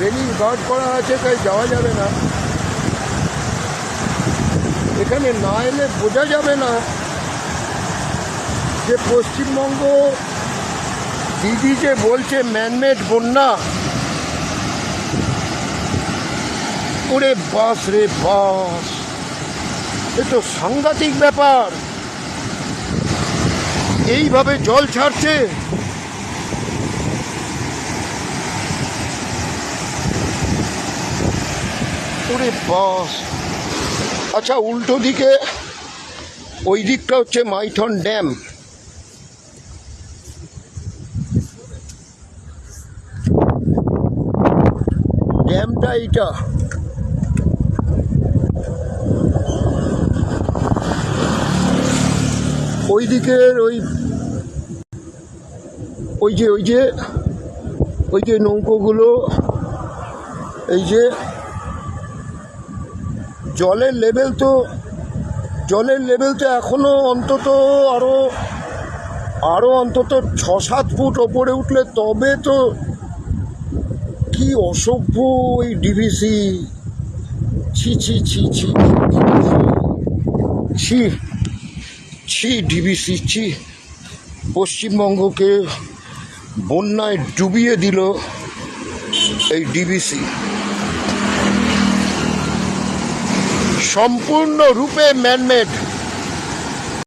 Railing guard করা আছে, তাই যাওয়া যাবে না। এখানে না এলে বোঝা যাবে না যে পশ্চিমবঙ্গ দিদি যে বলছে ম্যানমেড বন্যা, ওরে বাস রে বাস, এ তো সাংঘাতিক ব্যাপার। এইভাবে জল ছাড়ছে। ওরে বাস। আচ্ছা, উল্টো দিকে ওই দিকটা হচ্ছে মাইথন ড্যাম। ড্যামটা এইটা। ওই দিকের ওই যে নৌকোগুলো, এই যে জলের লেভেল তো এখনো অন্তত আরো অন্তত 6-7 ফুট ওপরে উঠলে তবে তো। কি অসভ্য ওই ডিভিসি! ছি ছি ছি ছি ছি ছি ডিভিসি ছি। পশ্চিমবঙ্গকে বন্যায় ডুবিয়ে দিল এই ডিভিসি। সম্পূর্ণরূপে ম্যানমেড।